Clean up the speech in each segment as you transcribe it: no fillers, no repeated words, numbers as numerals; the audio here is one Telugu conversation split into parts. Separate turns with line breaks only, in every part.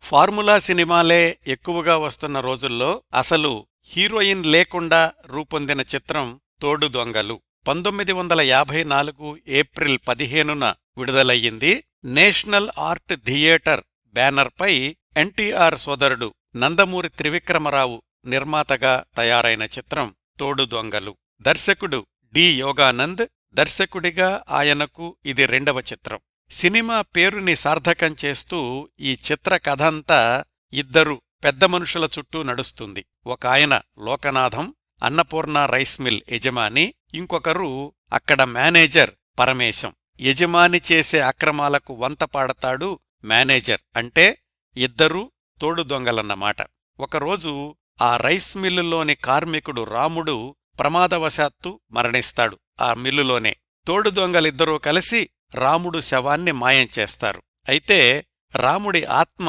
ఫార్ములా సినిమాలే ఎక్కువగా వస్తున్న రోజుల్లో అసలు హీరోయిన్ లేకుండా రూపొందిన చిత్రం తోడు దొంగలు 1954 ఏప్రిల్ 15న విడుదలయ్యింది. నేషనల్ ఆర్ట్ థియేటర్ బ్యానర్పై ఎన్టీఆర్ సోదరుడు నందమూరి త్రివిక్రమరావు నిర్మాతగా తయారైన చిత్రం తోడు దొంగలు. దర్శకుడు డి యోగానంద్. దర్శకుడిగా ఆయనకు ఇది రెండవ చిత్రం. సినిమా పేరుని సార్థకం చేస్తూ ఈ చిత్ర కథంతా ఇద్దరు పెద్ద మనుషుల చుట్టూ నడుస్తుంది. ఒకాయన లోకనాథం, అన్నపూర్ణ రైస్ మిల్ యజమాని. ఇంకొకరు అక్కడ మేనేజర్ పరమేశం. యజమాని చేసే అక్రమాలకు వంతపాడతాడు మేనేజర్. అంటే ఇద్దరూ తోడు దొంగలన్నమాట. ఒకరోజు ఆ రైస్ మిల్లులోని కార్మికుడు రాముడు ప్రమాదవశాత్తు మరణిస్తాడు. ఆ మిల్లులోనే తోడు దొంగలిద్దరూ కలిసి రాముడు శవాన్ని మాయం చేస్తారు. అయితే రాముడి ఆత్మ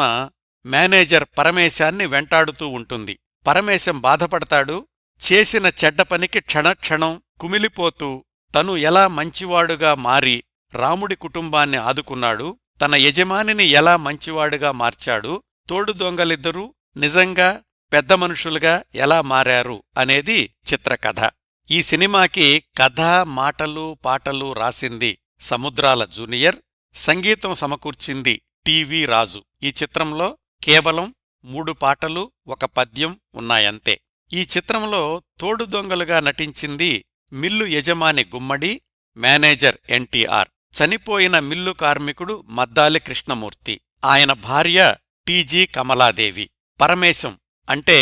మేనేజర్ పరమేశాన్ని వెంటాడుతూ ఉంటుంది. పరమేశం బాధపడతాడు. చేసిన చెడ్డ పనికి క్షణక్షణం కుమిలిపోతూ తను ఎలా మంచివాడుగా మారి రాముడి కుటుంబాన్ని ఆదుకున్నాడు, తన యజమానిని ఎలా మంచివాడుగా మార్చాడు, తోడు దొంగలిద్దరూ నిజంగా పెద్ద మనుషులుగా ఎలా మారారు అనేది చిత్రకథ. ఈ సినిమాకి కథ, మాటలు, పాటలు రాసింది సముద్రాల జూనియర్. సంగీతం సమకూర్చింది టివి రాజు. ఈ చిత్రంలో కేవలం 3 పాటలు, 1 పద్యం ఉన్నాయంతే. ఈ చిత్రంలో తోడు దొంగలుగా నటించింది మిల్లు యజమాని గుమ్మడి, మేనేజర్ ఎన్టీఆర్. చనిపోయిన మిల్లు కార్మికుడు మద్దాలి కృష్ణమూర్తి. ఆయన భార్య టీజీ కమలాదేవి. పరమేశం అంటే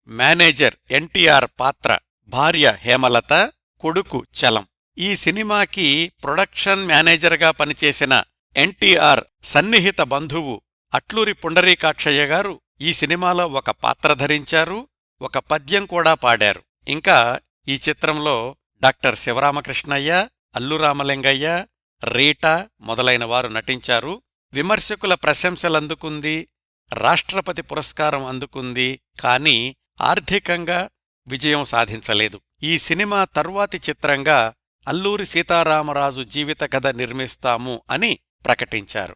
మేనేజర్ ఎన్టీఆర్ పాత్ర భార్య హేమలత, కొడుకు చలం. ఈ సినిమాకి ప్రొడక్షన్ మేనేజర్గా పనిచేసిన ఎన్టీఆర్ సన్నిహిత బంధువు అట్లూరి పుండరీకాక్షయ్య గారు ఈ సినిమాలో ఒక పాత్ర ధరించారు, 1 పద్యం కూడా పాడారు. ఇంకా ఈ చిత్రంలో డాక్టర్ శివరామకృష్ణయ్య, అల్లు రామలింగయ్య, రీటా మొదలైనవారు నటించారు. విమర్శకుల ప్రశంసలందుకుంది, రాష్ట్రపతి పురస్కారం అందుకుంది. కానీ ఆర్థికంగా విజయం సాధించలేదు. ఈ సినిమా తరువాతి చిత్రంగా అల్లూరి సీతారామరాజు జీవిత కథ నిర్మిస్తాము అని ప్రకటించారు.